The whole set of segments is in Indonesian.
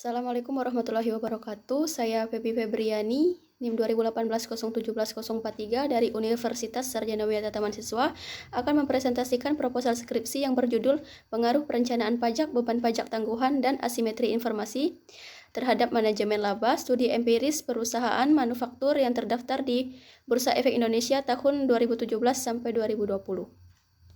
Assalamualaikum warahmatullahi wabarakatuh. Saya Febi Febriani, NIM 2018-017-043 dari Universitas Sarjana Wiyata Taman Siswa akan mempresentasikan proposal skripsi yang berjudul Pengaruh Perencanaan Pajak, Beban Pajak Tangguhan, dan Asimetri Informasi terhadap Manajemen Laba, Studi Empiris Perusahaan Manufaktur yang terdaftar di Bursa Efek Indonesia tahun 2017 sampai 2020.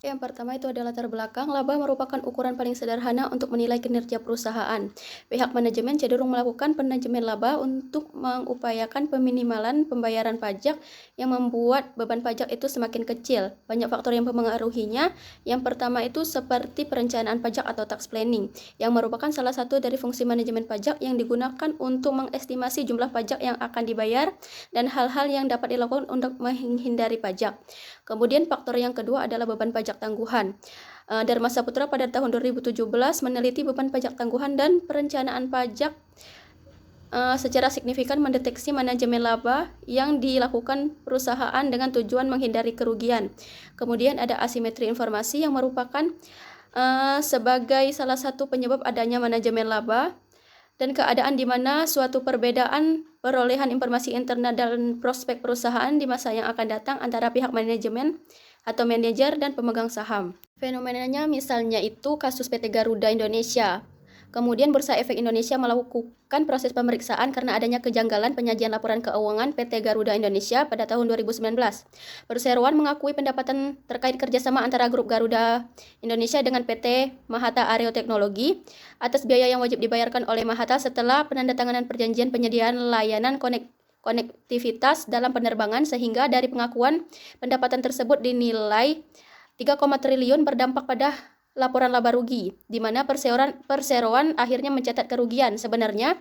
Yang pertama itu adalah latar belakang. Laba merupakan ukuran paling sederhana untuk menilai kinerja perusahaan. Pihak manajemen cenderung melakukan manajemen laba untuk mengupayakan peminimalan pembayaran pajak yang membuat beban pajak itu semakin kecil. Banyak faktor yang mempengaruhinya. Yang pertama itu seperti perencanaan pajak atau tax planning, yang merupakan salah satu dari fungsi manajemen pajak yang digunakan untuk mengestimasi jumlah pajak yang akan dibayar dan hal-hal yang dapat dilakukan untuk menghindari pajak. Kemudian faktor yang kedua adalah beban pajak tangguhan. Dharma Saputra pada tahun 2017 meneliti beban pajak tangguhan dan perencanaan pajak secara signifikan mendeteksi manajemen laba yang dilakukan perusahaan dengan tujuan menghindari kerugian. Kemudian ada asimetri informasi yang merupakan sebagai salah satu penyebab adanya manajemen laba dan keadaan di mana suatu perbedaan perolehan informasi internal dan prospek perusahaan di masa yang akan datang antara pihak manajemen atau manajer dan pemegang saham. Fenomenanya misalnya itu kasus PT Garuda Indonesia. Kemudian Bursa Efek Indonesia melakukan proses pemeriksaan karena adanya kejanggalan penyajian laporan keuangan PT Garuda Indonesia pada tahun 2019. Perseroan mengakui pendapatan terkait kerjasama antara Grup Garuda Indonesia dengan PT Mahata Areo Teknologi atas biaya yang wajib dibayarkan oleh Mahata setelah penandatanganan perjanjian penyediaan layanan konektivitas dalam penerbangan, sehingga dari pengakuan pendapatan tersebut dinilai 3, triliun berdampak pada laporan laba rugi, di mana perseroan akhirnya mencatat kerugian. Sebenarnya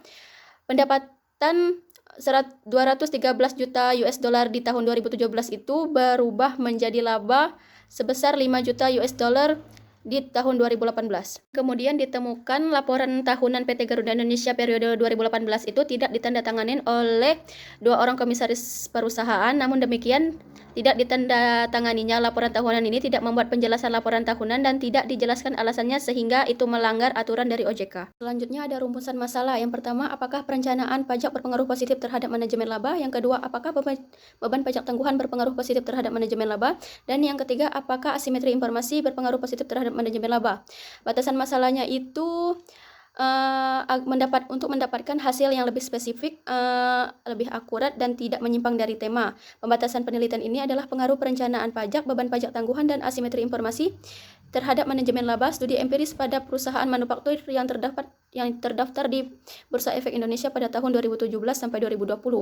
pendapatan 213 juta US dollar di tahun 2017 itu berubah menjadi laba sebesar 5 juta US dollar di tahun 2018. Kemudian ditemukan laporan tahunan PT Garuda Indonesia periode 2018 itu tidak ditandatangani oleh 2 orang komisaris perusahaan. Namun demikian, tidak ditandatanganinya laporan tahunan ini tidak membuat penjelasan laporan tahunan dan tidak dijelaskan alasannya, sehingga itu melanggar aturan dari OJK. Selanjutnya ada rumusan masalah. Yang pertama, apakah perencanaan pajak berpengaruh positif terhadap manajemen laba? Yang kedua, apakah beban pajak tangguhan berpengaruh positif terhadap manajemen laba? Dan yang ketiga, apakah asimetri informasi berpengaruh positif terhadap manajemen laba? Batasan masalahnya itu untuk mendapatkan hasil yang lebih spesifik, lebih akurat dan tidak menyimpang dari tema. Pembatasan penelitian ini adalah pengaruh perencanaan pajak, beban pajak tangguhan, dan asimetri informasi terhadap manajemen laba, studi empiris pada perusahaan manufaktur yang terdaftar di Bursa Efek Indonesia pada tahun 2017 sampai 2020.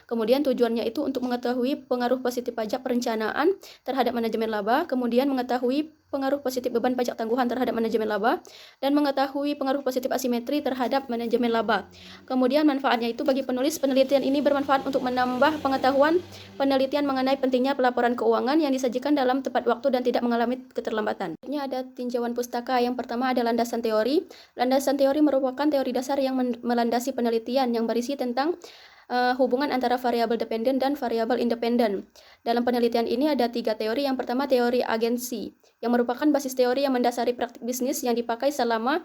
Kemudian tujuannya itu untuk mengetahui pengaruh positif pajak perencanaan terhadap manajemen laba, kemudian mengetahui pengaruh positif beban pajak tangguhan terhadap manajemen laba, dan mengetahui pengaruh positif asimetri terhadap manajemen laba. Kemudian manfaatnya itu bagi penulis, penelitian ini bermanfaat untuk menambah pengetahuan penelitian mengenai pentingnya pelaporan keuangan yang disajikan dalam tepat waktu dan tidak mengalami keterlambatan. Ini ada tinjauan pustaka. Yang pertama ada landasan teori. Landasan teori merupakan teori dasar yang melandasi penelitian yang berisi tentang hubungan antara variabel dependen dan variabel independen. Dalam penelitian ini ada 3 teori. Yang pertama teori agensi, yang merupakan basis teori yang mendasari praktik bisnis yang dipakai selama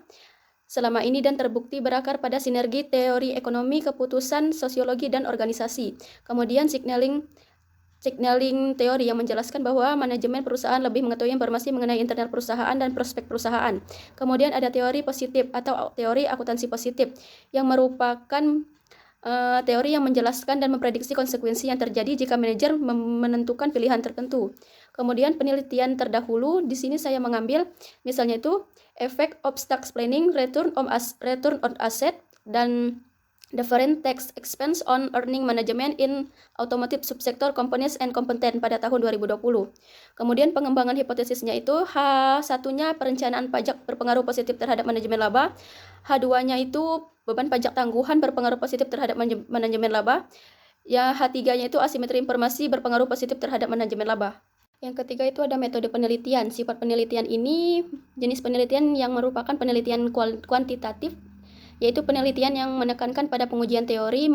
ini dan terbukti berakar pada sinergi teori ekonomi, keputusan, sosiologi, dan organisasi. Kemudian signaling teori yang menjelaskan bahwa manajemen perusahaan lebih mengetahui informasi mengenai internal perusahaan dan prospek perusahaan. Kemudian ada teori positif atau teori akuntansi positif, yang merupakan teori yang menjelaskan dan memprediksi konsekuensi yang terjadi jika manajer menentukan pilihan tertentu. Kemudian penelitian terdahulu, di sini saya mengambil misalnya itu effect of tax planning, return on asset, dan different tax expense on earning management in automotive subsector components and component pada tahun 2020. Kemudian pengembangan hipotesisnya itu H1-nya perencanaan pajak berpengaruh positif terhadap manajemen laba, H2-nya itu beban pajak tangguhan berpengaruh positif terhadap manajemen laba, ya H3-nya itu asimetri informasi berpengaruh positif terhadap manajemen laba. Yang ketiga itu ada metode penelitian. Sifat penelitian ini jenis penelitian yang merupakan penelitian kuantitatif yaitu penelitian yang menekankan pada pengujian teori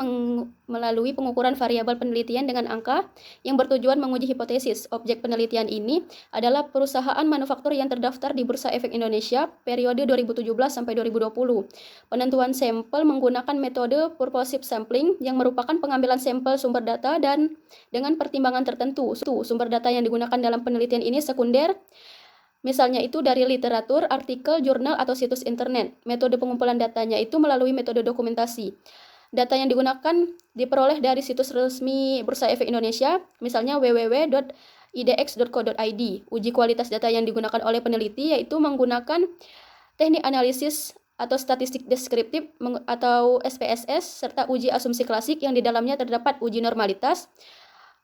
melalui pengukuran variabel penelitian dengan angka yang bertujuan menguji hipotesis. Objek penelitian ini adalah perusahaan manufaktur yang terdaftar di Bursa Efek Indonesia periode 2017 sampai 2020. Penentuan sampel menggunakan metode purposive sampling yang merupakan pengambilan sampel sumber data dan dengan pertimbangan tertentu. Sumber data yang digunakan dalam penelitian ini sekunder, misalnya itu dari literatur, artikel, jurnal, atau situs internet. Metode pengumpulan datanya itu melalui metode dokumentasi. Data yang digunakan diperoleh dari situs resmi Bursa Efek Indonesia, misalnya www.idx.co.id. Uji kualitas data yang digunakan oleh peneliti yaitu menggunakan teknik analisis atau statistik deskriptif atau SPSS, serta uji asumsi klasik yang di dalamnya terdapat uji normalitas,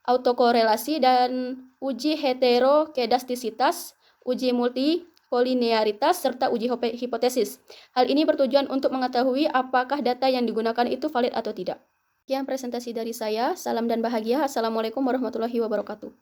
autokorelasi, dan uji heterokedastisitas, uji multikolinearitas, serta uji hipotesis. Hal ini bertujuan untuk mengetahui apakah data yang digunakan itu valid atau tidak. Sekian presentasi dari saya. Salam dan bahagia. Assalamualaikum warahmatullahi wabarakatuh.